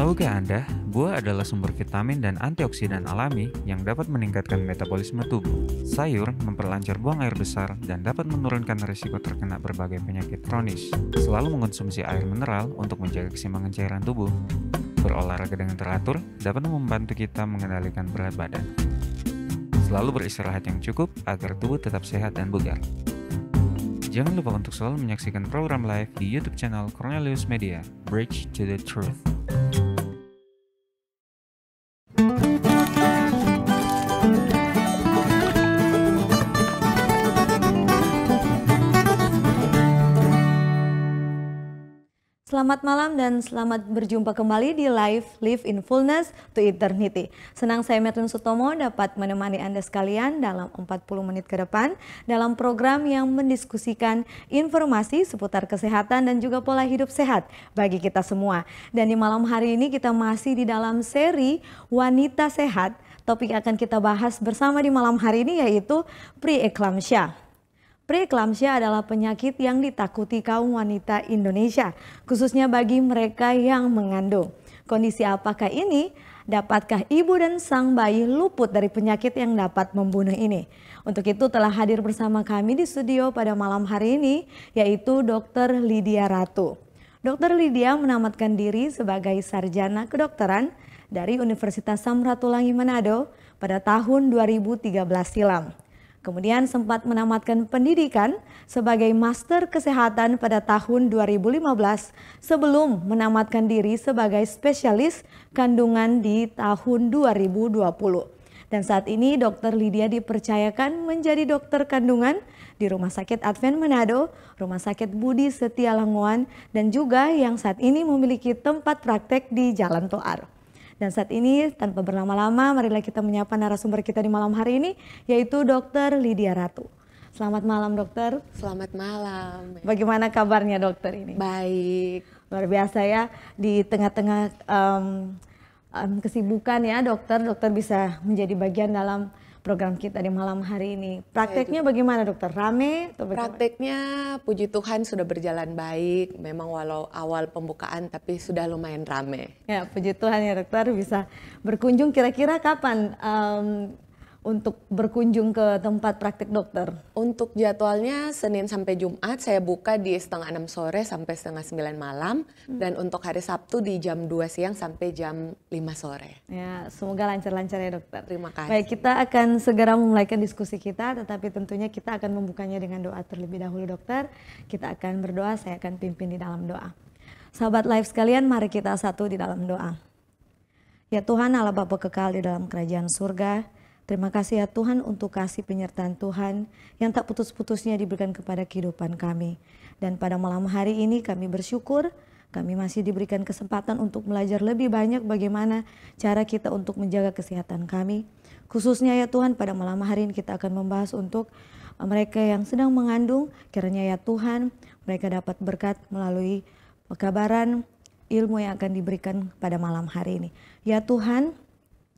Tahukah Anda, buah adalah sumber vitamin dan antioksidan alami yang dapat meningkatkan metabolisme tubuh. Sayur memperlancar buang air besar dan dapat menurunkan risiko terkena berbagai penyakit kronis. Selalu mengonsumsi air mineral untuk menjaga keseimbangan cairan tubuh. Berolahraga dengan teratur dapat membantu kita mengendalikan berat badan. Selalu beristirahat yang cukup agar tubuh tetap sehat dan bugar. Jangan lupa untuk selalu menyaksikan program live di YouTube channel Cornelius Media, Bridge to the Truth. Selamat malam dan selamat berjumpa kembali di Live in Fullness to Eternity. Senang saya Merlin Sutomo dapat menemani Anda sekalian dalam 40 menit ke depan dalam program yang mendiskusikan informasi seputar kesehatan dan juga pola hidup sehat bagi kita semua. Dan di malam hari ini kita masih di dalam seri Wanita Sehat. Topik yang akan kita bahas bersama di malam hari ini yaitu preeclampsia. Preeclampsia adalah penyakit yang ditakuti kaum wanita Indonesia, khususnya bagi mereka yang mengandung. Kondisi apakah ini? Dapatkah ibu dan sang bayi luput dari penyakit yang dapat membunuh ini? Untuk itu telah hadir bersama kami di studio pada malam hari ini, yaitu Dr. Lydia Ratu. Dr. Lydia menamatkan diri sebagai sarjana kedokteran dari Universitas Samratulangi Manado pada tahun 2013 silam. Kemudian sempat menamatkan pendidikan sebagai Master Kesehatan pada tahun 2015 sebelum menamatkan diri sebagai spesialis kandungan di tahun 2020. Dan saat ini Dr. Lydia dipercayakan menjadi dokter kandungan di Rumah Sakit Advent Manado, Rumah Sakit Budi Setia Langoan, dan juga yang saat ini memiliki tempat praktek di Jalan Toar. Dan saat ini tanpa berlama-lama marilah kita menyapa narasumber kita di malam hari ini yaitu Dr. Lydia Ratu. Selamat malam dokter. Selamat malam. Bagaimana kabarnya dokter ini? Baik. Luar biasa ya di tengah-tengah kesibukan ya dokter bisa menjadi bagian dalam program kita di malam hari ini. Prakteknya bagaimana dokter? Rame atau bagaimana? Prakteknya puji Tuhan sudah berjalan baik. Memang walau awal pembukaan tapi sudah lumayan rame. Ya puji Tuhan ya dokter bisa berkunjung kira-kira kapan untuk berkunjung ke tempat praktek dokter? Untuk jadwalnya Senin sampai Jumat saya buka di 5:30 sore sampai 8:30 malam. Dan untuk hari Sabtu di jam 2 siang sampai jam 5 sore. Ya semoga lancar-lancar ya dokter. Terima kasih. Baik, kita akan segera memulaikan diskusi kita, tetapi tentunya kita akan membukanya dengan doa terlebih dahulu dokter. Kita akan berdoa, saya akan pimpin di dalam doa. Sahabat live sekalian, mari kita satu di dalam doa. Ya Tuhan Allah Bapa kekal di dalam kerajaan surga, terima kasih ya Tuhan untuk kasih penyertaan Tuhan yang tak putus-putusnya diberikan kepada kehidupan kami. Dan pada malam hari ini kami bersyukur kami masih diberikan kesempatan untuk belajar lebih banyak bagaimana cara kita untuk menjaga kesehatan kami. Khususnya ya Tuhan pada malam hari ini kita akan membahas untuk mereka yang sedang mengandung. Kiranya ya Tuhan mereka dapat berkat melalui pekabaran ilmu yang akan diberikan pada malam hari ini. Ya Tuhan,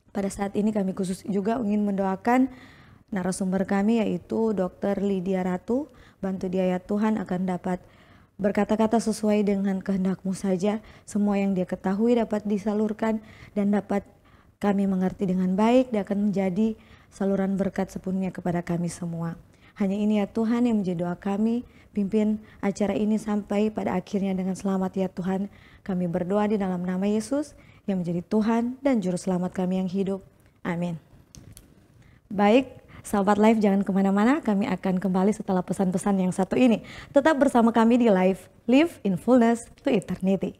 pada saat ini kami khusus juga ingin mendoakan narasumber kami yaitu Dr. Lydia Ratu. Bantu dia ya Tuhan akan dapat berkata-kata sesuai dengan kehendak-Mu saja. Semua yang dia ketahui dapat disalurkan dan dapat kami mengerti dengan baik. Dia akan menjadi saluran berkat sepenuhnya kepada kami semua. Hanya ini ya Tuhan yang menjadi doa kami. Pimpin acara ini sampai pada akhirnya dengan selamat ya Tuhan. Kami berdoa di dalam nama Yesus yang menjadi Tuhan dan Juru Selamat kami yang hidup. Amin. Baik, sahabat live jangan kemana-mana, kami akan kembali setelah pesan-pesan yang satu ini. Tetap bersama kami di Live in Fullness to Eternity.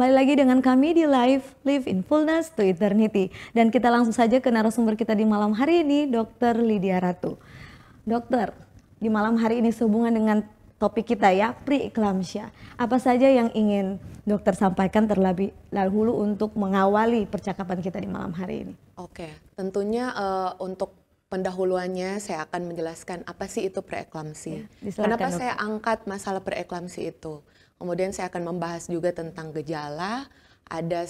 Kembali lagi dengan kami di Live in Fullness to Eternity. Dan kita langsung saja ke narasumber kita di malam hari ini, Dr. Lydia Ratu. Dokter, di malam hari ini sehubungan dengan topik kita ya, preeclampsia. Apa saja yang ingin dokter sampaikan terlebih dahulu untuk mengawali percakapan kita di malam hari ini? Oke, tentunya untuk pendahuluannya saya akan menjelaskan apa sih itu preeklamsi. Ya, kenapa dokter. saya angkat masalah preeklamsi itu. Kemudian saya akan membahas juga tentang gejala,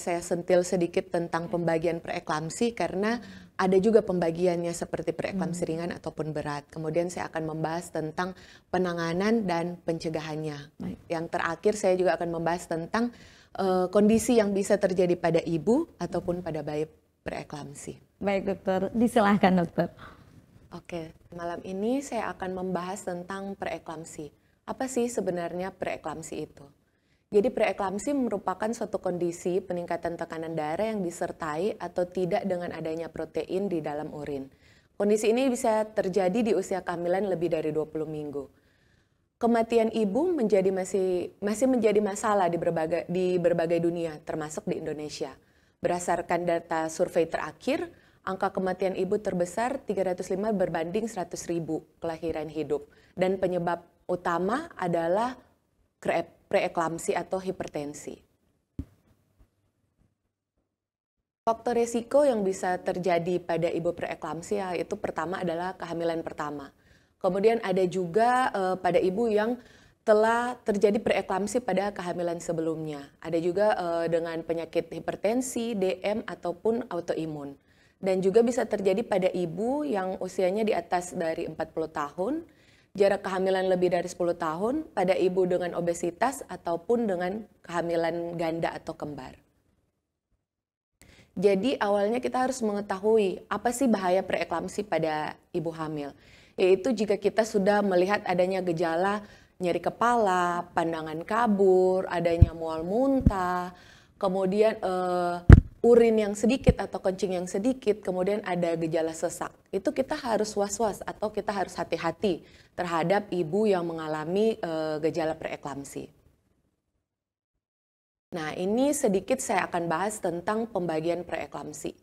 saya sentil sedikit tentang pembagian preeklamsi karena ada juga pembagiannya seperti preeklamsi ringan ataupun berat. Kemudian saya akan membahas tentang penanganan dan pencegahannya. Baik. Yang terakhir saya juga akan membahas tentang kondisi yang bisa terjadi pada ibu ataupun pada bayi preeklamsi. Baik dokter, disilahkan dokter. Oke, malam ini saya akan membahas tentang preeklamsi. Apa sih sebenarnya preeklamsi itu? Jadi preeklamsi merupakan suatu kondisi peningkatan tekanan darah yang disertai atau tidak dengan adanya protein di dalam urin. Kondisi ini bisa terjadi di usia kehamilan lebih dari 20 minggu. Kematian ibu masih menjadi masalah di berbagai dunia, termasuk di Indonesia. Berdasarkan data survei terakhir, angka kematian ibu terbesar 305 berbanding 100.000 kelahiran hidup. Dan penyebab utama adalah preeklamsi atau hipertensi. Faktor risiko yang bisa terjadi pada ibu preeklamsi yaitu pertama adalah kehamilan pertama. Kemudian ada juga pada ibu yang telah terjadi preeklamsi pada kehamilan sebelumnya. Ada juga dengan penyakit hipertensi, DM ataupun autoimun. Dan juga bisa terjadi pada ibu yang usianya di atas dari 40 tahun, jarak kehamilan lebih dari 10 tahun, pada ibu dengan obesitas ataupun dengan kehamilan ganda atau kembar. Jadi awalnya kita harus mengetahui apa sih bahaya preeklamsi pada ibu hamil. Yaitu jika kita sudah melihat adanya gejala nyeri kepala, pandangan kabur, adanya mual muntah, kemudian urin yang sedikit atau kencing yang sedikit, kemudian ada gejala sesak. Itu kita harus was-was atau kita harus hati-hati terhadap ibu yang mengalami gejala preeklamsi. Nah, ini sedikit saya akan bahas tentang pembagian preeklamsi.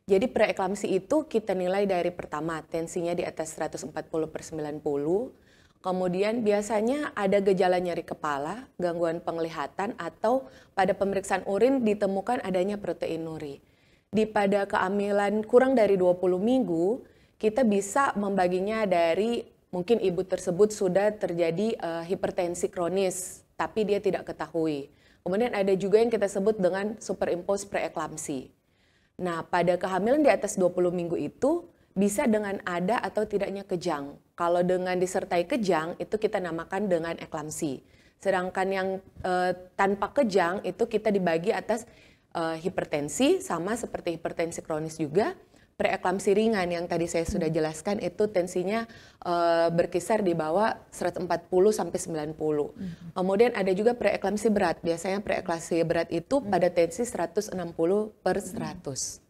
Jadi preeklamsi itu kita nilai dari pertama, tensinya di atas 140/90. Kemudian biasanya ada gejala nyeri kepala, gangguan penglihatan, atau pada pemeriksaan urin ditemukan adanya proteinuri. Pada kehamilan kurang dari 20 minggu, kita bisa membaginya dari mungkin ibu tersebut sudah terjadi hipertensi kronis, tapi dia tidak ketahui. Kemudian ada juga yang kita sebut dengan superimpose preeklamsi. Nah, pada kehamilan di atas 20 minggu itu bisa dengan ada atau tidaknya kejang. Kalau dengan disertai kejang itu kita namakan dengan eklamsi. Sedangkan yang tanpa kejang itu kita dibagi atas hipertensi, sama seperti hipertensi kronis juga. Preeklamsi ringan yang tadi saya sudah jelaskan itu tensinya berkisar di bawah 140/90. Kemudian ada juga preeklamsi berat. Biasanya preeklamsi berat itu pada tensi 160/100.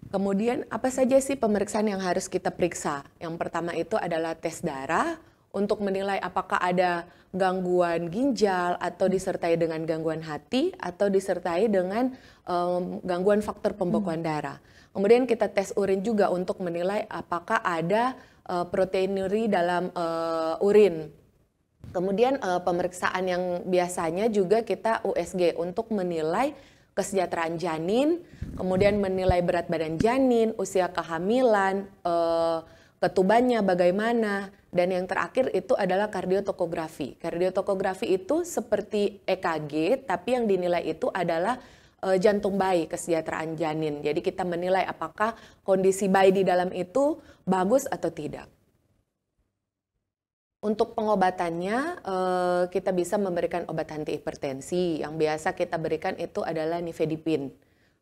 Kemudian apa saja sih pemeriksaan yang harus kita periksa? Yang pertama itu adalah tes darah untuk menilai apakah ada gangguan ginjal atau disertai dengan gangguan hati atau disertai dengan gangguan faktor pembekuan darah. Kemudian kita tes urin juga untuk menilai apakah ada proteinuri dalam urin. Kemudian pemeriksaan yang biasanya juga kita USG untuk menilai kesejahteraan janin, kemudian menilai berat badan janin, usia kehamilan, ketubannya bagaimana, dan yang terakhir itu adalah kardiotokografi. Kardiotokografi itu seperti EKG, tapi yang dinilai itu adalah jantung bayi, kesejahteraan janin. Jadi kita menilai apakah kondisi bayi di dalam itu bagus atau tidak. Untuk pengobatannya, kita bisa memberikan obat antihipertensi. Yang biasa kita berikan itu adalah nifedipin.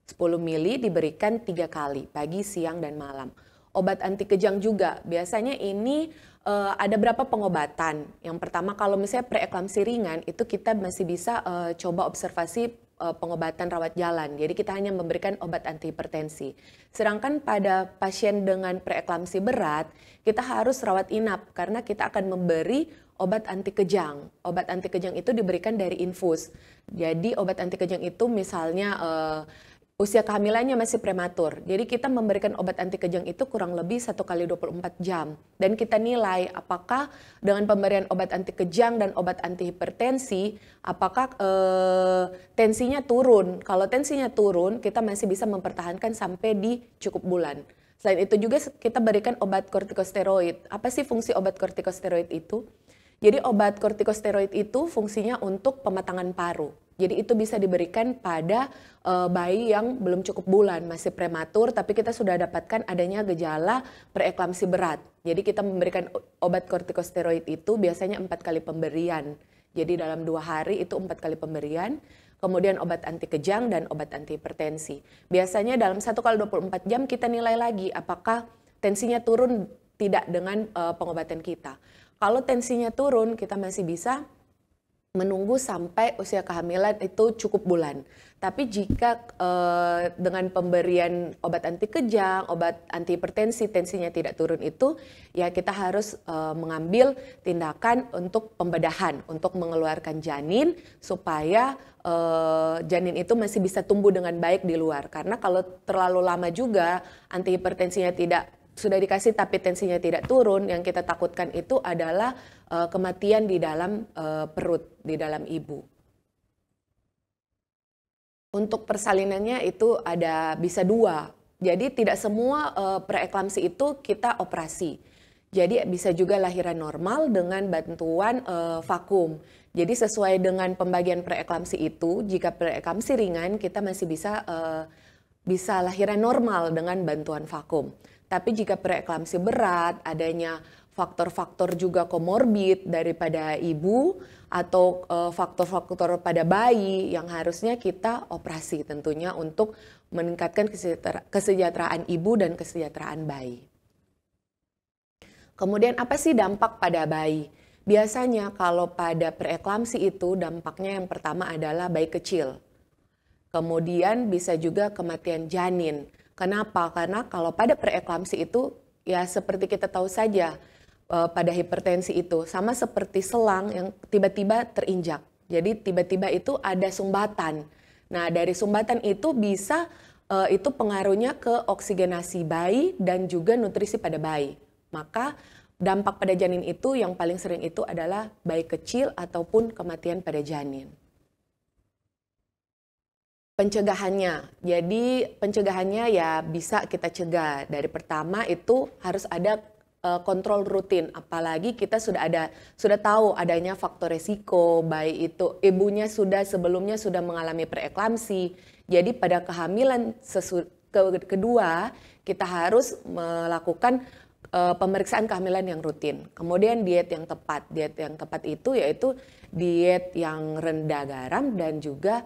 10 mili diberikan 3 kali, pagi, siang, dan malam. Obat anti kejang juga, biasanya ini ada berapa pengobatan. Yang pertama kalau misalnya preeklamsi ringan, itu kita masih bisa coba observasi pengobatan rawat jalan. Jadi kita hanya memberikan obat antihipertensi. Sedangkan pada pasien dengan preeklamsi berat, kita harus rawat inap karena kita akan memberi obat anti kejang. Obat anti kejang itu diberikan dari infus. Jadi obat anti kejang itu misalnya usia kehamilannya masih prematur. Jadi kita memberikan obat anti kejang itu kurang lebih 1 kali 24 jam. Dan kita nilai apakah dengan pemberian obat anti kejang dan obat anti hipertensi, apakah tensinya turun. Kalau tensinya turun, kita masih bisa mempertahankan sampai di cukup bulan. Selain itu juga kita berikan obat kortikosteroid. Apa sih fungsi obat kortikosteroid itu? Jadi obat kortikosteroid itu fungsinya untuk pematangan paru. Jadi itu bisa diberikan pada bayi yang belum cukup bulan, masih prematur, tapi kita sudah dapatkan adanya gejala preeklamsi berat. Jadi kita memberikan obat kortikosteroid itu biasanya 4 kali pemberian. Jadi dalam 2 hari itu 4 kali pemberian. Kemudian obat anti kejang dan obat anti hipertensi. Biasanya dalam 1 kali 24 jam kita nilai lagi apakah tensinya turun tidak dengan pengobatan kita. Kalau tensinya turun, kita masih bisa menunggu sampai usia kehamilan itu cukup bulan. Tapi jika dengan pemberian obat anti kejang, obat anti hipertensi, tensinya tidak turun itu, ya kita harus mengambil tindakan untuk pembedahan, untuk mengeluarkan janin supaya janin itu masih bisa tumbuh dengan baik di luar. Karena kalau terlalu lama juga anti hipertensinya sudah dikasih tapi tensinya tidak turun, yang kita takutkan itu adalah kematian di dalam perut, di dalam ibu. Untuk persalinannya itu bisa 2. Jadi tidak semua preeklamsi itu kita operasi. Jadi bisa juga lahiran normal dengan bantuan vakum. Jadi sesuai dengan pembagian preeklamsi itu, jika preeklamsi ringan kita masih bisa lahiran normal dengan bantuan vakum. Tapi jika preeklamsi berat, adanya faktor-faktor juga komorbid daripada ibu atau faktor-faktor pada bayi yang harusnya kita operasi tentunya untuk meningkatkan kesejahteraan ibu dan kesejahteraan bayi. Kemudian apa sih dampak pada bayi? Biasanya kalau pada preeklamsi itu dampaknya yang pertama adalah bayi kecil. Kemudian bisa juga kematian janin. Kenapa? Karena kalau pada preeklamsi itu ya seperti kita tahu saja pada hipertensi itu sama seperti selang yang tiba-tiba terinjak. Jadi tiba-tiba itu ada sumbatan. Nah dari sumbatan itu bisa itu pengaruhnya ke oksigenasi bayi dan juga nutrisi pada bayi. Maka dampak pada janin itu yang paling sering itu adalah bayi kecil ataupun kematian pada janin. Pencegahannya, jadi pencegahannya ya bisa kita cegah. Dari pertama itu harus ada kontrol rutin, apalagi kita sudah tahu adanya faktor resiko, baik itu ibunya sebelumnya sudah mengalami preeklamsi. Jadi pada kehamilan kedua kita harus melakukan pemeriksaan kehamilan yang rutin. Kemudian diet yang tepat itu yaitu diet yang rendah garam dan juga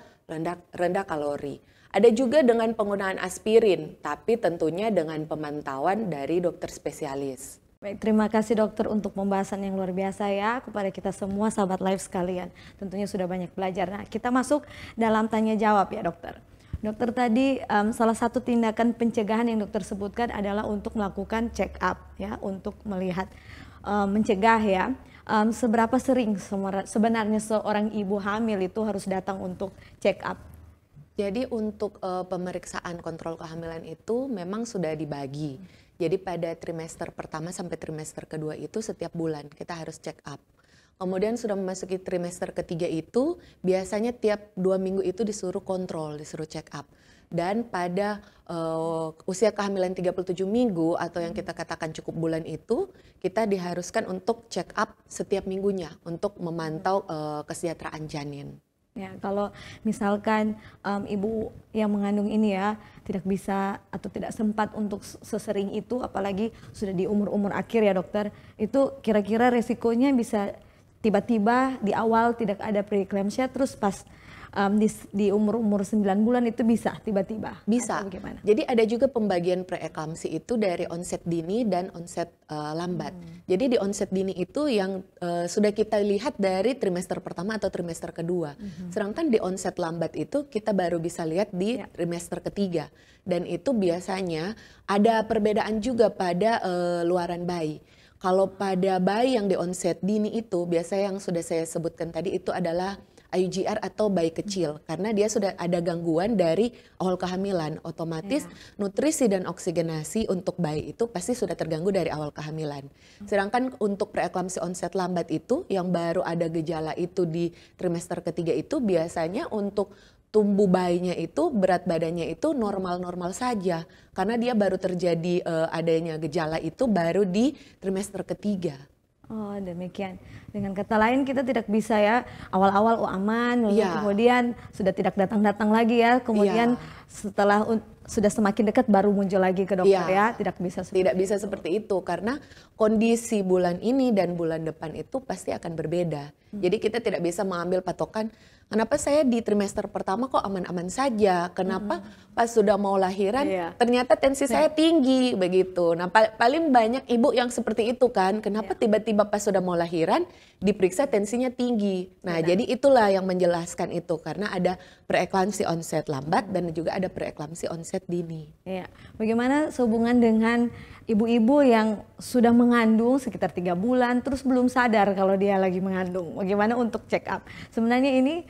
rendah kalori. Ada juga dengan penggunaan aspirin, tapi tentunya dengan pemantauan dari dokter spesialis. Baik, terima kasih dokter untuk pembahasan yang luar biasa ya kepada kita semua sahabat live sekalian. Tentunya sudah banyak belajar. Nah, kita masuk dalam tanya jawab ya dokter. Dokter tadi salah satu tindakan pencegahan yang dokter sebutkan adalah untuk melakukan check up ya, untuk melihat mencegah ya. Seberapa sering sebenarnya seorang ibu hamil itu harus datang untuk check up? Jadi untuk pemeriksaan kontrol kehamilan itu memang sudah dibagi. Jadi pada trimester pertama sampai trimester kedua itu setiap bulan kita harus check up. Kemudian sudah memasuki trimester ketiga itu biasanya tiap 2 minggu itu disuruh kontrol, disuruh check up. Dan pada usia kehamilan 37 minggu atau yang kita katakan cukup bulan itu kita diharuskan untuk check up setiap minggunya untuk memantau kesejahteraan janin. Ya, kalau misalkan ibu yang mengandung ini ya tidak bisa atau tidak sempat untuk sesering itu, apalagi sudah di umur-umur akhir ya dokter, itu kira-kira resikonya bisa tiba-tiba di awal tidak ada preeclampsia, terus pas di umur-umur 9 bulan itu bisa tiba-tiba? Bisa. Atau bagaimana? Jadi ada juga pembagian preeklamsi itu dari onset dini dan onset lambat. Jadi di onset dini itu yang sudah kita lihat dari trimester pertama atau trimester kedua. Sedangkan di onset lambat itu kita baru bisa lihat di trimester ketiga. Dan itu biasanya ada perbedaan juga pada luaran bayi. Kalau pada bayi yang di onset dini itu biasanya yang sudah saya sebutkan tadi itu adalah IUGR atau bayi kecil karena dia sudah ada gangguan dari awal kehamilan, otomatis nutrisi dan oksigenasi untuk bayi itu pasti sudah terganggu dari awal kehamilan. Sedangkan untuk preeklamsi onset lambat itu yang baru ada gejala itu di trimester ketiga itu biasanya untuk tumbuh bayinya itu berat badannya itu normal-normal saja karena dia baru terjadi adanya gejala itu baru di trimester ketiga. Oh demikian. Dengan kata lain kita tidak bisa ya awal-awal aman, lalu kemudian sudah tidak datang-datang lagi ya, kemudian setelah sudah semakin dekat baru muncul lagi ke dokter ya, tidak bisa seperti itu karena kondisi bulan ini dan bulan depan itu pasti akan berbeda. Jadi kita tidak bisa mengambil patokan kenapa saya di trimester pertama kok aman-aman saja, kenapa pas sudah mau lahiran ternyata tensi saya tinggi begitu. Nah paling banyak ibu yang seperti itu kan, kenapa tiba-tiba pas sudah mau lahiran diperiksa tensinya tinggi. Nah jadi itulah yang menjelaskan itu karena ada preeklamsi onset lambat dan juga ada preeklamsi onset dini. Ya, bagaimana sehubungan dengan ibu-ibu yang sudah mengandung sekitar 3 bulan terus belum sadar kalau dia lagi mengandung? Bagaimana untuk check up? Sebenarnya ini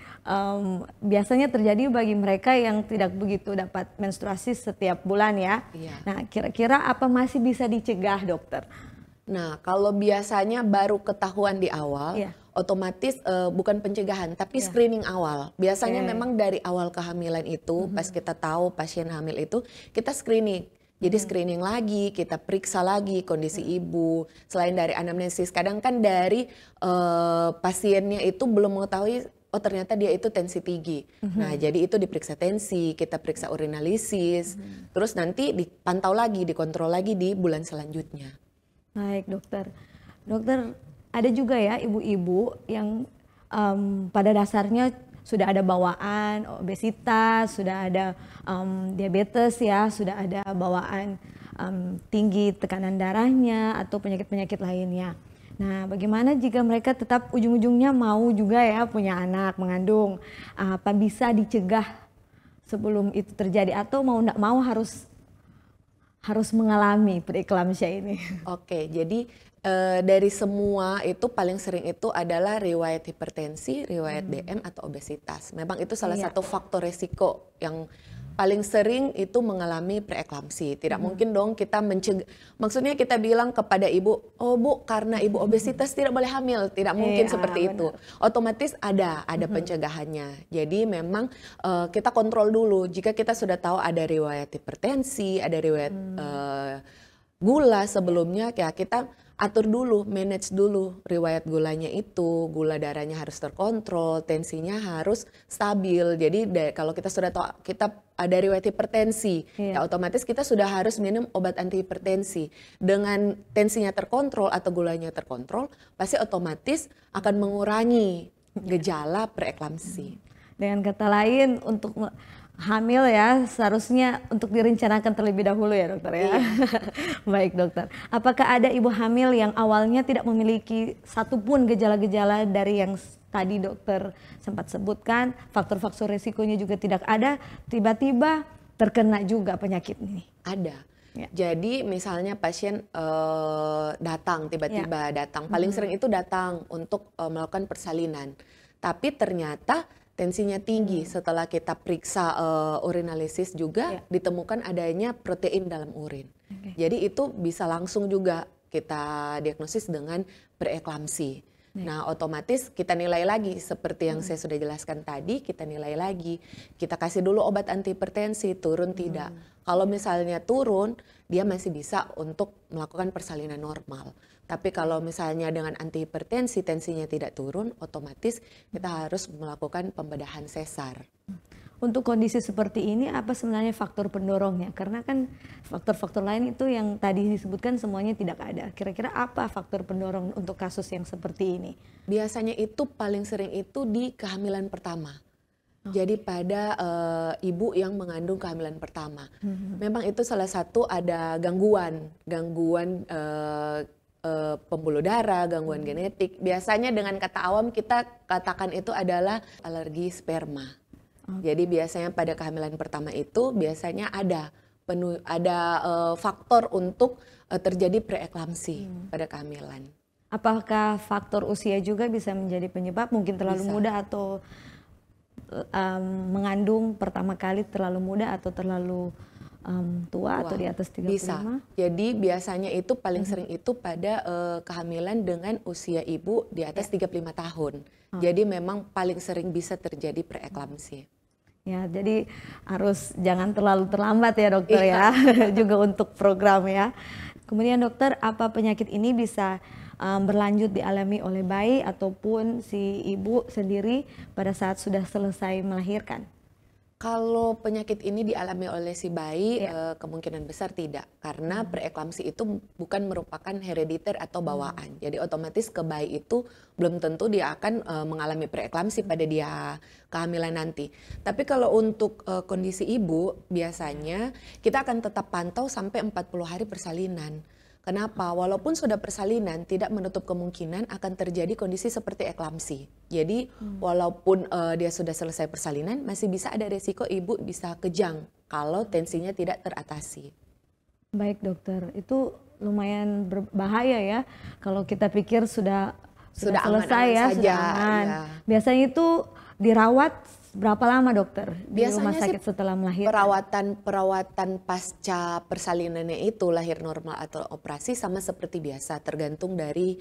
biasanya terjadi bagi mereka yang tidak begitu dapat menstruasi setiap bulan ya. Nah, kira-kira apa masih bisa dicegah, dokter? Nah, kalau biasanya baru ketahuan di awal, otomatis bukan pencegahan, tapi screening awal. Biasanya memang dari awal kehamilan itu, pas kita tahu pasien hamil itu, kita screening. Jadi screening lagi, kita periksa lagi kondisi ibu. Selain dari anamnesis, kadang kan dari pasiennya itu belum mengetahui, oh ternyata dia itu tensi tinggi. Nah jadi itu diperiksa tensi, kita periksa urinalisis, terus nanti dipantau lagi, dikontrol lagi di bulan selanjutnya. Baik dokter. Dokter, ada juga ya ibu-ibu yang pada dasarnya sudah ada bawaan obesitas, sudah ada diabetes ya, sudah ada bawaan tinggi tekanan darahnya atau penyakit-penyakit lainnya. Nah, bagaimana jika mereka tetap ujung-ujungnya mau juga ya punya anak, mengandung? Apa bisa dicegah sebelum itu terjadi atau mau tidak mau harus mengalami preeklamsia ini? Oke, jadi dari semua itu paling sering itu adalah riwayat hipertensi, riwayat DM atau obesitas. Memang itu salah satu faktor resiko yang paling sering itu mengalami preeklamsi. Tidak mungkin dong kita mencegah, maksudnya kita bilang kepada ibu, oh bu karena ibu obesitas tidak boleh hamil. Tidak mungkin seperti itu. Otomatis ada pencegahannya. Jadi memang kita kontrol dulu. Jika kita sudah tahu ada riwayat hipertensi, ada riwayat gula sebelumnya, ya kita atur dulu, manage dulu riwayat gulanya itu, gula darahnya harus terkontrol, tensinya harus stabil. Jadi kalau kita sudah tahu kita ada riwayat hipertensi, ya otomatis kita sudah harus minum obat antihipertensi. Dengan tensinya terkontrol atau gulanya terkontrol, pasti otomatis akan mengurangi gejala preeklamsi. Dengan kata lain untuk hamil ya seharusnya untuk direncanakan terlebih dahulu ya dokter ya. Baik dokter, apakah ada ibu hamil yang awalnya tidak memiliki satupun gejala-gejala dari yang tadi dokter sempat sebutkan, faktor-faktor resikonya juga tidak ada, tiba-tiba terkena juga penyakit ini? Ada. Jadi misalnya pasien datang, tiba-tiba datang, paling sering itu datang untuk melakukan persalinan, tapi ternyata tensinya tinggi. Setelah kita periksa urinalisis juga ditemukan adanya protein dalam urin. Jadi itu bisa langsung juga kita diagnosis dengan preeklamsi. Nah otomatis kita nilai lagi seperti yang saya sudah jelaskan tadi, kita nilai lagi. Kita kasih dulu obat antihipertensi, turun tidak. Kalau misalnya turun, dia masih bisa untuk melakukan persalinan normal. Tapi kalau misalnya dengan antihipertensi tensinya tidak turun, otomatis kita harus melakukan pembedahan sesar. Untuk kondisi seperti ini apa sebenarnya faktor pendorongnya? Karena kan faktor-faktor lain itu yang tadi disebutkan semuanya tidak ada. Kira-kira apa faktor pendorong untuk kasus yang seperti ini? Biasanya itu paling sering itu di kehamilan pertama. Jadi pada ibu yang mengandung kehamilan pertama, memang itu salah satu ada gangguan pembuluh darah, gangguan genetik. Biasanya dengan kata awam kita katakan itu adalah alergi sperma. Jadi biasanya pada kehamilan pertama itu biasanya ada faktor untuk terjadi preeklamsi pada kehamilan. Apakah faktor usia juga bisa menjadi penyebab? Mungkin terlalu muda atau mengandung pertama kali terlalu muda atau terlalu tua atau di atas 35? Bisa. Jadi biasanya itu paling sering itu pada kehamilan dengan usia ibu di atas 35 tahun. Jadi memang paling sering bisa terjadi preeklamsi. Ya, jadi harus jangan terlalu terlambat ya dokter ya, juga untuk program ya. Kemudian dokter, apa penyakit ini bisa berlanjut dialami oleh bayi ataupun si ibu sendiri pada saat sudah selesai melahirkan? Kalau penyakit ini dialami oleh si bayi, kemungkinan besar tidak. Karena preeklamsi itu bukan merupakan herediter atau bawaan. Jadi otomatis ke bayi itu belum tentu dia akan mengalami preeklamsi pada dia kehamilan nanti. Tapi kalau untuk kondisi ibu, biasanya kita akan tetap pantau sampai 40 hari persalinan. Kenapa? Walaupun sudah persalinan, tidak menutup kemungkinan akan terjadi kondisi seperti eklamsi. Jadi walaupun dia sudah selesai persalinan, masih bisa ada resiko ibu bisa kejang kalau tensinya tidak teratasi. Baik dokter, itu lumayan berbahaya ya kalau kita pikir sudah selesai ya, sudah aman. Ya. Biasanya itu dirawat berapa lama dokter di rumah sakit setelah melahirkan? Perawatan pasca persalinannya itu lahir normal atau operasi sama seperti biasa, tergantung dari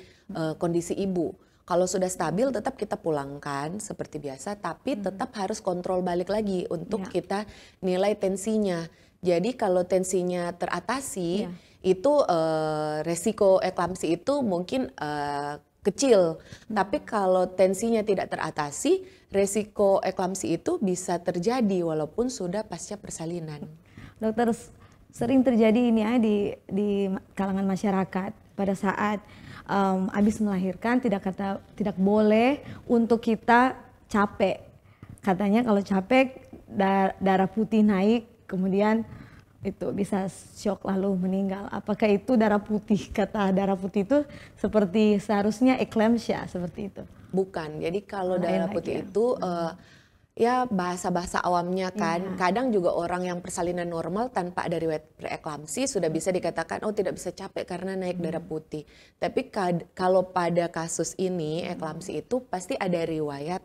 kondisi ibu. Kalau sudah stabil tetap kita pulangkan seperti biasa, tapi tetap harus kontrol balik lagi untuk kita nilai tensinya. Jadi kalau tensinya teratasi, itu resiko eklamsi itu mungkin kecil. Tapi kalau tensinya tidak teratasi, resiko eklamsi itu bisa terjadi walaupun sudah pasca persalinan. Dokter, sering terjadi ini ya di kalangan masyarakat pada saat habis melahirkan tidak boleh untuk kita capek. Katanya kalau capek darah putih naik, kemudian itu bisa shock lalu meninggal. Apakah itu darah putih? Kata darah putih itu seperti seharusnya eclampsia seperti itu? Bukan. Jadi kalau darah putih itu ya bahasa-bahasa awamnya kan. Kadang juga orang yang persalinan normal tanpa ada riwayat preeklamsi sudah bisa dikatakan oh tidak bisa capek karena naik darah putih. Tapi kalau pada kasus ini eklamsi itu pasti ada riwayat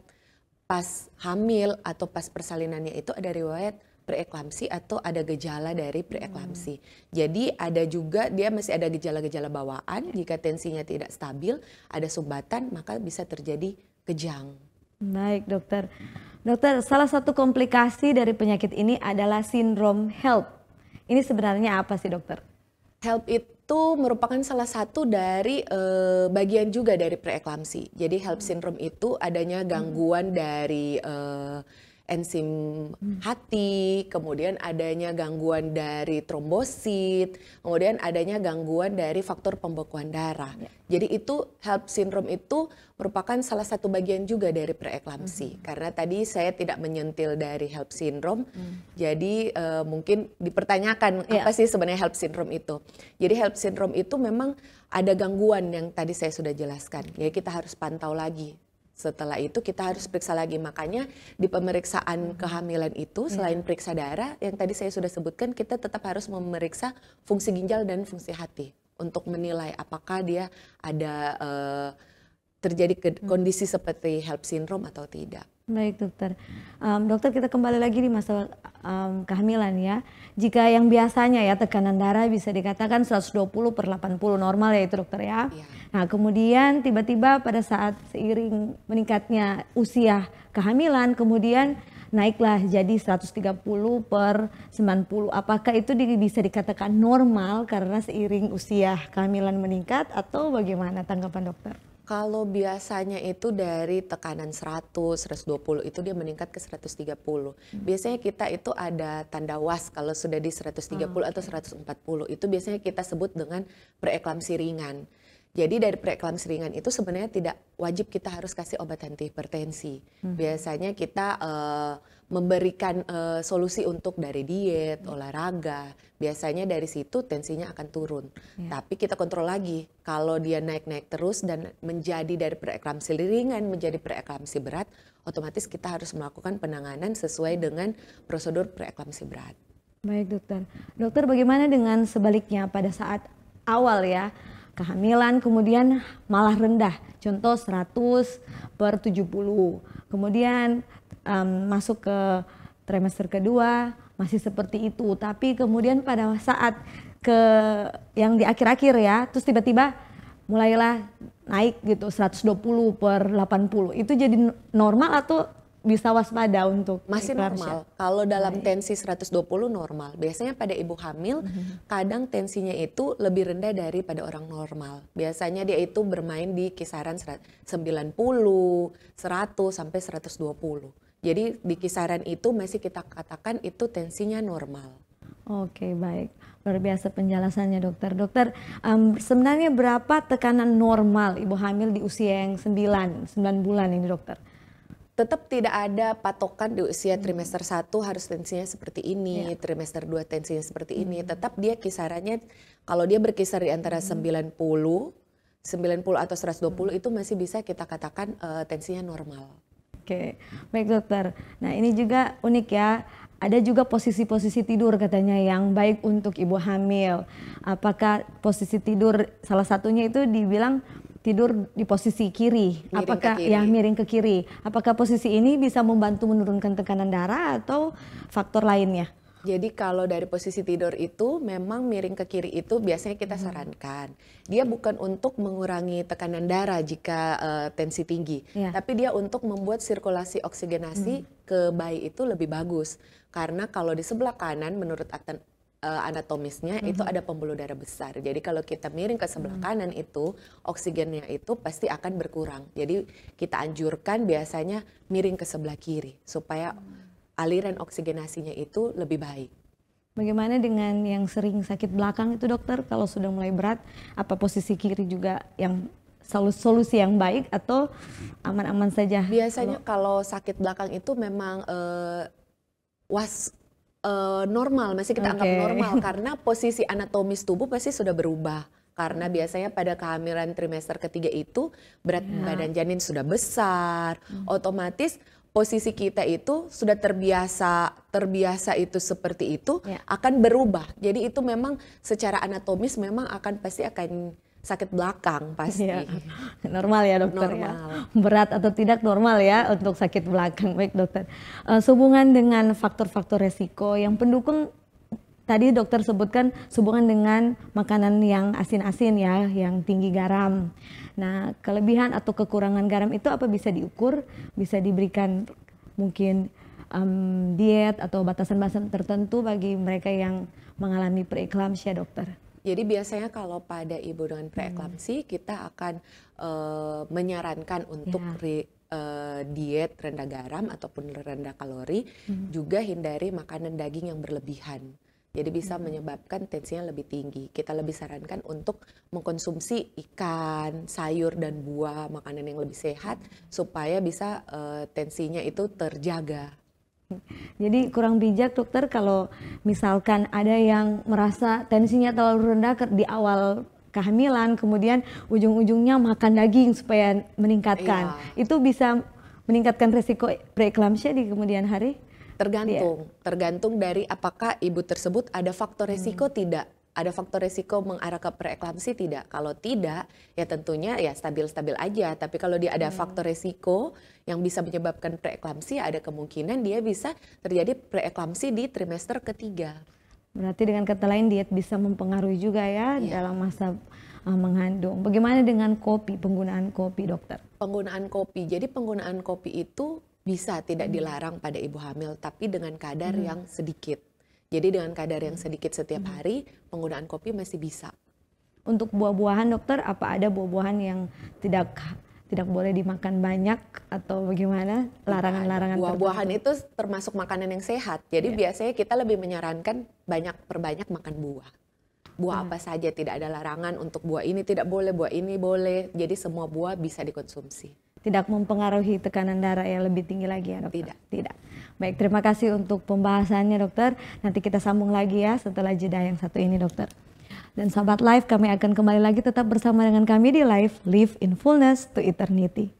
pas hamil atau pas persalinannya itu ada riwayat preeklamsi atau ada gejala dari preeklamsi. Jadi ada juga dia masih ada gejala-gejala bawaan, jika tensinya tidak stabil, ada sumbatan maka bisa terjadi kejang. Baik dokter. Dokter, salah satu komplikasi dari penyakit ini adalah sindrom HELLP. Ini sebenarnya apa sih dokter? HELLP itu merupakan salah satu dari bagian juga dari preeklamsi. Jadi HELLP syndrome itu adanya gangguan dari enzim hati, kemudian adanya gangguan dari trombosit, kemudian adanya gangguan dari faktor pembekuan darah. Jadi itu HELLP syndrome itu merupakan salah satu bagian juga dari preeklamsi. Karena tadi saya tidak menyentil dari HELLP syndrome, jadi mungkin dipertanyakan apa sih sebenarnya HELLP syndrome itu. Jadi HELLP syndrome itu memang ada gangguan yang tadi saya sudah jelaskan. Jadi kita harus pantau lagi. Setelah itu kita harus periksa lagi, makanya di pemeriksaan kehamilan itu selain periksa darah yang tadi saya sudah sebutkan, kita tetap harus memeriksa fungsi ginjal dan fungsi hati untuk menilai apakah dia ada terjadi kondisi seperti HELLP syndrome atau tidak. Baik dokter, dokter kita kembali lagi di masalah kehamilan ya. Jika yang biasanya ya tekanan darah bisa dikatakan 120/80 normal ya itu dokter ya. Nah kemudian tiba-tiba pada saat seiring meningkatnya usia kehamilan kemudian naiklah jadi 130/90. Apakah itu bisa dikatakan normal karena seiring usia kehamilan meningkat atau bagaimana tanggapan dokter? Kalau biasanya itu dari tekanan 100, 120 itu dia meningkat ke 130. Biasanya kita itu ada tanda was kalau sudah di 130 atau 140. Itu biasanya kita sebut dengan preeklamsi ringan. Jadi dari preeklampsi ringan itu sebenarnya tidak wajib kita harus kasih obat antihipertensi. Biasanya kita memberikan solusi untuk dari diet, olahraga. Biasanya dari situ tensinya akan turun. Tapi kita kontrol lagi. Kalau dia naik-naik terus dan menjadi dari preeklampsi ringan menjadi preeklampsi berat, otomatis kita harus melakukan penanganan sesuai dengan prosedur preeklampsi berat. Baik dokter. Dokter, bagaimana dengan sebaliknya pada saat awal ya, kehamilan kemudian malah rendah, contoh 100/70. Kemudian masuk ke trimester kedua masih seperti itu, tapi kemudian pada saat yang di akhir-akhir ya, terus tiba-tiba mulailah naik gitu 120/80. Itu jadi normal atau bisa waspada untuk masih normal. Kalau dalam tensi 120 normal. Biasanya pada ibu hamil kadang tensinya itu lebih rendah daripada orang normal. Biasanya dia itu bermain di kisaran 90, 100 sampai 120. Jadi di kisaran itu masih kita katakan itu tensinya normal. Oke, baik. Luar biasa penjelasannya dokter. Dokter, sebenarnya berapa tekanan normal ibu hamil di usia yang 9 bulan ini dokter? Tetap tidak ada patokan di usia trimester 1 harus tensinya seperti ini, trimester 2 tensinya seperti ini. Tetap dia kisarannya, kalau dia berkisar di antara 90 atau 120 itu masih bisa kita katakan tensinya normal. Oke, baik dokter. Nah ini juga unik ya, ada juga posisi-posisi tidur katanya yang baik untuk ibu hamil. Apakah posisi tidur salah satunya itu dibilang tidur di posisi kiri, apakah ya miring ke kiri? Apakah posisi ini bisa membantu menurunkan tekanan darah atau faktor lainnya? Jadi kalau dari posisi tidur itu memang miring ke kiri itu biasanya kita sarankan. Dia bukan untuk mengurangi tekanan darah jika tensi tinggi, tapi dia untuk membuat sirkulasi oksigenasi ke bayi itu lebih bagus. Karena kalau di sebelah kanan menurut anatomisnya itu ada pembuluh darah besar. Jadi kalau kita miring ke sebelah kanan itu oksigennya itu pasti akan berkurang. Jadi kita anjurkan biasanya miring ke sebelah kiri supaya aliran oksigenasinya itu lebih baik. Bagaimana dengan yang sering sakit belakang itu dokter, kalau sudah mulai berat, apa posisi kiri juga yang solusi yang baik atau aman-aman saja? Biasanya kalau sakit belakang itu memang normal, masih kita anggap normal karena posisi anatomis tubuh pasti sudah berubah. Karena biasanya pada kehamilan trimester ketiga itu berat badan janin sudah besar, otomatis posisi kita itu sudah terbiasa itu seperti itu akan berubah. Jadi itu memang secara anatomis memang pasti akan sakit belakang pasti. Normal ya dokter normal. Ya. Berat atau tidak normal ya untuk sakit belakang. Baik dokter. Sehubungan dengan faktor-faktor resiko yang pendukung tadi dokter sebutkan sehubungan dengan makanan yang asin-asin ya, yang tinggi garam. Nah, kelebihan atau kekurangan garam itu apa bisa diukur? Bisa diberikan mungkin diet atau batasan-batasan tertentu bagi mereka yang mengalami preeklampsia dokter? Jadi biasanya kalau pada ibu dengan preeklampsi kita akan menyarankan untuk diet rendah garam ataupun rendah kalori, juga hindari makanan daging yang berlebihan. Jadi bisa menyebabkan tensinya lebih tinggi. Kita lebih sarankan untuk mengkonsumsi ikan, sayur dan buah, makanan yang lebih sehat supaya bisa tensinya itu terjaga. Jadi kurang bijak dokter kalau misalkan ada yang merasa tensinya terlalu rendah di awal kehamilan, kemudian ujung-ujungnya makan daging supaya meningkatkan. Itu bisa meningkatkan resiko preeklampsia di kemudian hari? Tergantung dari apakah ibu tersebut ada faktor resiko tidak. Ada faktor resiko mengarah ke preeklampsi tidak? Kalau tidak, ya tentunya ya stabil-stabil aja. Tapi kalau dia ada faktor resiko yang bisa menyebabkan preeklampsi, ada kemungkinan dia bisa terjadi preeklampsi di trimester ketiga. Berarti dengan kata lain diet bisa mempengaruhi juga ya dalam masa mengandung. Bagaimana dengan kopi, penggunaan kopi dokter? Penggunaan kopi, jadi penggunaan kopi itu bisa tidak dilarang pada ibu hamil, tapi dengan kadar yang sedikit. Jadi dengan kadar yang sedikit setiap hari, penggunaan kopi masih bisa. Untuk buah-buahan dokter, apa ada buah-buahan yang tidak boleh dimakan banyak atau bagaimana? Larangan-larangan buah-buahan itu termasuk makanan yang sehat. Jadi biasanya kita lebih menyarankan perbanyak makan buah. Buah apa saja, tidak ada larangan untuk buah ini tidak boleh, buah ini boleh. Jadi semua buah bisa dikonsumsi. Tidak mempengaruhi tekanan darah yang lebih tinggi lagi ya dokter? Tidak. Tidak. Baik, terima kasih untuk pembahasannya dokter. Nanti kita sambung lagi ya setelah jeda yang satu ini dokter. Dan sahabat Live, kami akan kembali lagi tetap bersama dengan kami di Live in Fullness to Eternity.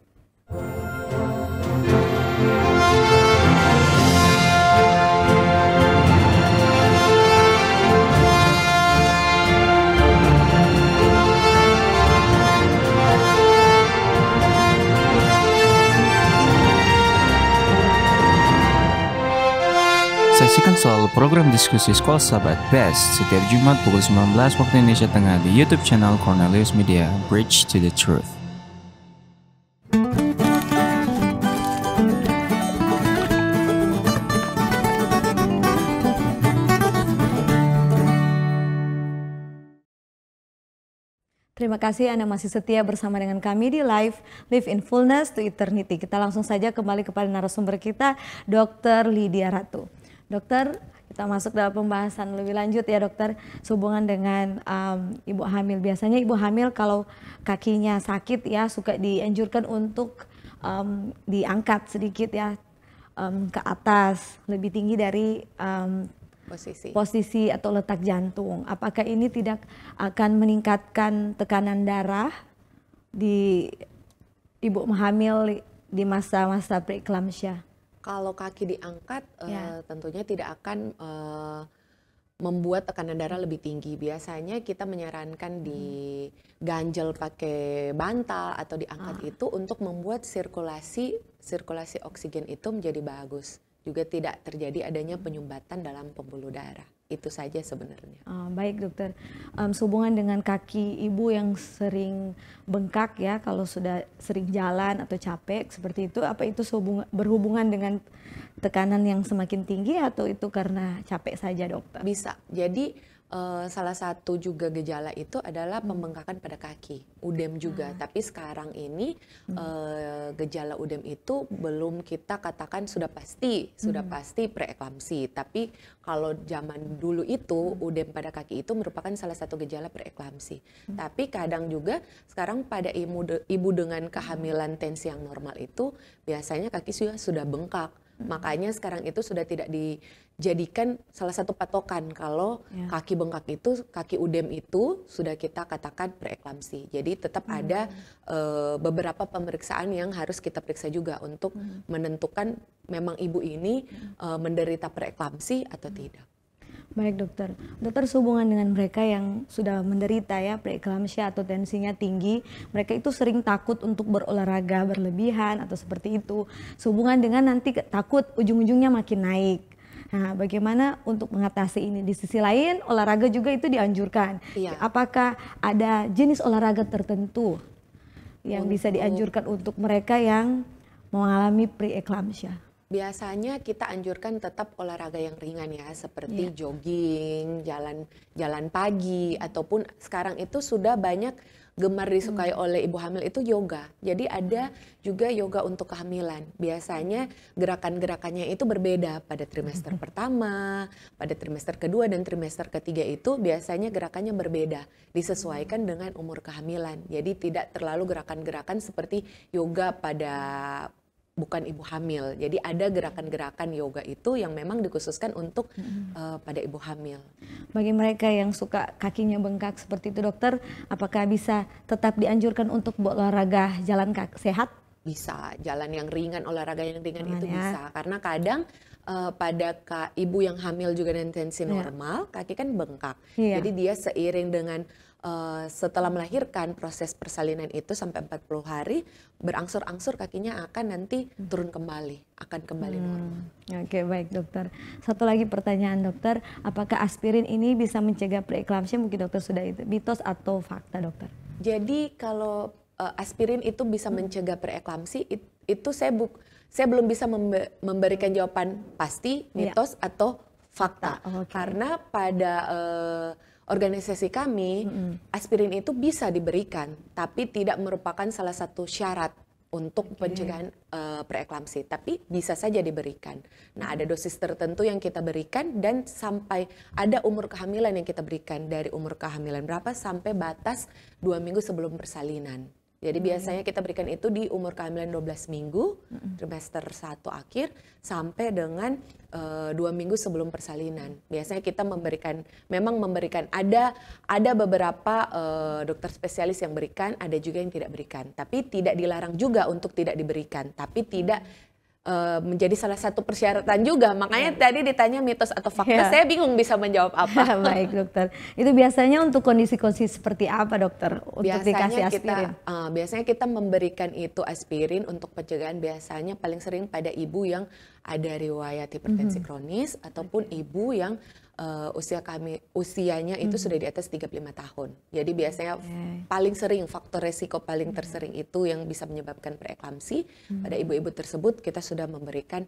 Saksikan selalu program diskusi Sekolah Sahabat Best setiap Jumat pukul 19 waktu Indonesia Tengah di YouTube channel Cornelius Media, Bridge to the Truth. Terima kasih Anda masih setia bersama dengan kami di Live in Fullness to Eternity. Kita langsung saja kembali kepada narasumber kita, Dr. Lydia Ratu. Dokter, kita masuk dalam pembahasan lebih lanjut ya dokter, sehubungan dengan ibu hamil. Biasanya ibu hamil kalau kakinya sakit ya suka dianjurkan untuk diangkat sedikit ya ke atas, lebih tinggi dari posisi atau letak jantung. Apakah ini tidak akan meningkatkan tekanan darah di ibu hamil di masa-masa preeklamsia? Kalau kaki diangkat tentunya tidak akan membuat tekanan darah lebih tinggi. Biasanya kita menyarankan diganjel pakai bantal atau diangkat itu untuk membuat sirkulasi oksigen itu menjadi bagus. Juga tidak terjadi adanya penyumbatan dalam pembuluh darah. Itu saja sebenarnya. Baik dokter, sehubungan dengan kaki ibu yang sering bengkak ya, kalau sudah sering jalan atau capek seperti itu, apa itu berhubungan dengan tekanan yang semakin tinggi atau itu karena capek saja dokter? Bisa, jadi salah satu juga gejala itu adalah pembengkakan pada kaki, udem juga. Tapi sekarang ini gejala udem itu belum kita katakan sudah pasti preeklamsi. Tapi kalau zaman dulu itu udem pada kaki itu merupakan salah satu gejala preeklamsi. Tapi kadang juga sekarang pada ibu dengan kehamilan tensi yang normal itu biasanya kaki sudah bengkak. Makanya sekarang itu sudah tidak dijadikan salah satu patokan kalau kaki bengkak itu, kaki udem itu sudah kita katakan preeklamsi. Jadi tetap ada beberapa pemeriksaan yang harus kita periksa juga untuk menentukan memang ibu ini menderita preeklamsi atau tidak. Baik dokter, sehubungan dengan mereka yang sudah menderita ya preeklamsia atau tensinya tinggi, mereka itu sering takut untuk berolahraga berlebihan atau seperti itu. Sehubungan dengan nanti takut ujung-ujungnya makin naik. Nah, bagaimana untuk mengatasi ini? Di sisi lain, olahraga juga itu dianjurkan. Iya. Apakah ada jenis olahraga tertentu yang bisa dianjurkan untuk mereka yang mengalami preeklamsia? Biasanya kita anjurkan tetap olahraga yang ringan ya, seperti jogging, jalan pagi, ataupun sekarang itu sudah banyak gemar disukai oleh ibu hamil itu yoga. Jadi ada juga yoga untuk kehamilan. Biasanya gerakan-gerakannya itu berbeda pada trimester pertama, pada trimester kedua dan trimester ketiga itu biasanya gerakannya berbeda, disesuaikan dengan umur kehamilan. Jadi tidak terlalu gerakan-gerakan seperti yoga pada bukan ibu hamil. Jadi ada gerakan-gerakan yoga itu yang memang dikhususkan untuk pada ibu hamil. Bagi mereka yang suka kakinya bengkak seperti itu dokter, apakah bisa tetap dianjurkan untuk berolahraga jalan kaki sehat? Bisa, jalan yang ringan, olahraga yang ringan itu bisa. Karena kadang pada ibu yang hamil juga dengan tensi normal, kaki kan bengkak. Jadi dia seiring dengan setelah melahirkan proses persalinan itu sampai 40 hari berangsur-angsur kakinya akan nanti turun kembali, akan kembali normal. Oke, baik dokter. Satu lagi pertanyaan dokter, apakah aspirin ini bisa mencegah preeklamsia? Mungkin dokter sudah itu mitos atau fakta dokter? Jadi kalau aspirin itu bisa mencegah preeklamsi itu saya belum bisa memberikan jawaban pasti mitos atau fakta. Karena pada organisasi kami, aspirin itu bisa diberikan, tapi tidak merupakan salah satu syarat untuk pencegahan preeklamsi, tapi bisa saja diberikan. Nah, ada dosis tertentu yang kita berikan dan sampai ada umur kehamilan yang kita berikan, dari umur kehamilan berapa sampai batas 2 minggu sebelum persalinan. Jadi biasanya kita berikan itu di umur kehamilan 12 minggu, trimester 1 akhir, sampai dengan 2 minggu sebelum persalinan. Biasanya kita memang memberikan, ada beberapa dokter spesialis yang berikan, ada juga yang tidak berikan. Tapi tidak dilarang juga untuk tidak diberikan, tapi tidak menjadi salah satu persyaratan juga. Makanya tadi ditanya mitos atau fakta, saya bingung bisa menjawab apa. Baik dokter, itu biasanya untuk kondisi-kondisi seperti apa dokter untuk dikasih aspirin? Biasanya kita memberikan itu aspirin untuk pencegahan, biasanya paling sering pada ibu yang ada riwayat hipertensi kronis ataupun ibu yang usianya itu sudah di atas 35 tahun. Jadi biasanya paling sering, faktor resiko paling tersering itu yang bisa menyebabkan preeklamsi. Pada ibu-ibu tersebut kita sudah memberikan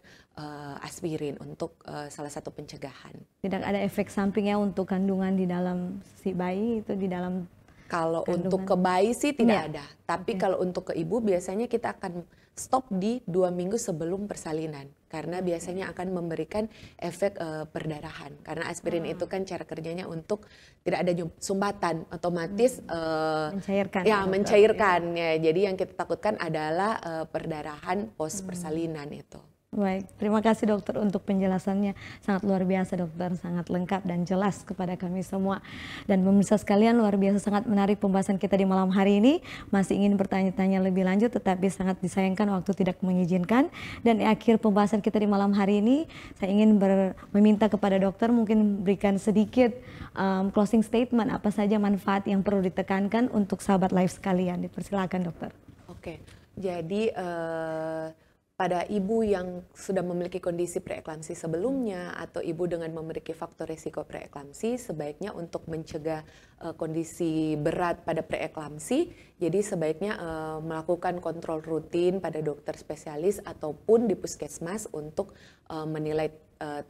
aspirin untuk salah satu pencegahan. Tidak ada efek sampingnya untuk kandungan di dalam si bayi itu di dalam? Kalau untuk ke bayi sih tidak ada. Tapi kalau untuk ke ibu biasanya kita akan stop di 2 minggu sebelum persalinan. Karena biasanya akan memberikan efek perdarahan. Karena aspirin itu kan cara kerjanya untuk tidak ada sumbatan, otomatis mencairkan. Ya, mencairkan. Ya, jadi yang kita takutkan adalah perdarahan pos persalinan itu. Baik, terima kasih dokter untuk penjelasannya. Sangat luar biasa dokter, sangat lengkap dan jelas kepada kami semua. Dan pemirsa sekalian, luar biasa sangat menarik pembahasan kita di malam hari ini. Masih ingin bertanya-tanya lebih lanjut, tetapi sangat disayangkan waktu tidak mengizinkan. Dan di akhir pembahasan kita di malam hari ini, saya ingin meminta kepada dokter mungkin berikan sedikit closing statement, apa saja manfaat yang perlu ditekankan untuk sahabat live sekalian. Dipersilakan dokter. Oke, jadi pada ibu yang sudah memiliki kondisi preeklamsi sebelumnya atau ibu dengan memiliki faktor risiko preeklamsi, sebaiknya untuk mencegah kondisi berat pada preeklamsi, jadi sebaiknya melakukan kontrol rutin pada dokter spesialis ataupun di puskesmas untuk menilai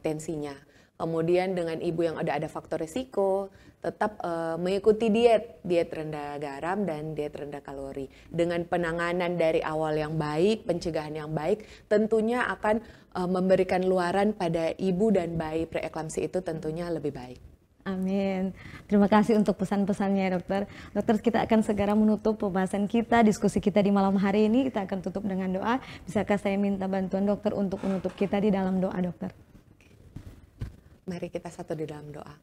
tensinya. Kemudian dengan ibu yang ada faktor risiko, tetap mengikuti diet rendah garam dan diet rendah kalori. Dengan penanganan dari awal yang baik, pencegahan yang baik, tentunya akan memberikan luaran pada ibu dan bayi preeklamsi itu tentunya lebih baik. Amin. Terima kasih untuk pesan-pesannya dokter. Dokter, kita akan segera menutup pembahasan kita, diskusi kita di malam hari ini. Kita akan tutup dengan doa. Bisakah saya minta bantuan dokter untuk menutup kita di dalam doa dokter? Mari kita satu di dalam doa.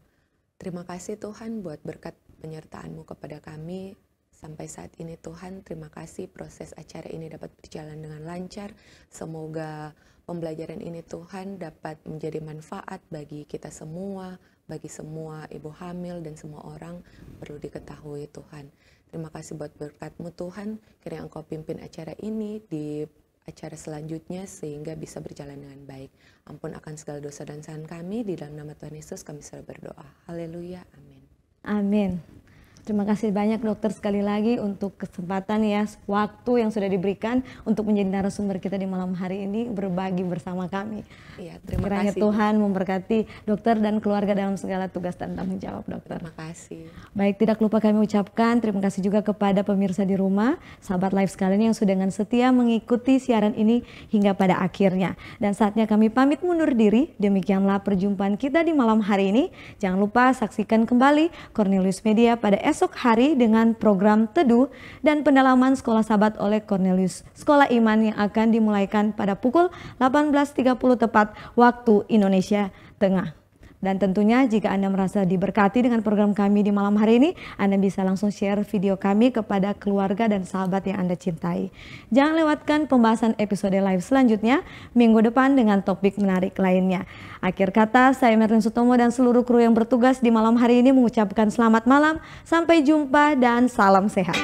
Terima kasih Tuhan buat berkat penyertaan-Mu kepada kami. Sampai saat ini Tuhan, terima kasih proses acara ini dapat berjalan dengan lancar. Semoga pembelajaran ini Tuhan dapat menjadi manfaat bagi kita semua, bagi semua ibu hamil dan semua orang perlu diketahui Tuhan. Terima kasih buat berkat-Mu Tuhan, kiranya Engkau pimpin acara ini di acara selanjutnya sehingga bisa berjalan dengan baik. Ampun akan segala dosa dan kesalahan kami, di dalam nama Tuhan Yesus kami selalu berdoa. Haleluya, amin. Amin. Terima kasih banyak dokter sekali lagi untuk kesempatan ya, waktu yang sudah diberikan untuk menjadi narasumber kita di malam hari ini, berbagi bersama kami. Iya, terima Kiranya kasih. Tuhan memberkati dokter dan keluarga dalam segala tugas dan tanggung jawab dokter. Terima kasih. Baik, tidak lupa kami ucapkan terima kasih juga kepada pemirsa di rumah, sahabat live sekalian yang sudah dengan setia mengikuti siaran ini hingga pada akhirnya. Dan saatnya kami pamit mundur diri, demikianlah perjumpaan kita di malam hari ini. Jangan lupa saksikan kembali Cornelius Media pada esok hari dengan program Teduh dan pendalaman sekolah sahabat oleh Cornelius Sekolah Iman yang akan dimulaikan pada pukul 18.30 tepat waktu Indonesia Tengah. Dan tentunya jika Anda merasa diberkati dengan program kami di malam hari ini, Anda bisa langsung share video kami kepada keluarga dan sahabat yang Anda cintai. Jangan lewatkan pembahasan episode live selanjutnya minggu depan dengan topik menarik lainnya. Akhir kata, saya Merlin Sutomo dan seluruh kru yang bertugas di malam hari ini mengucapkan selamat malam, sampai jumpa dan salam sehat.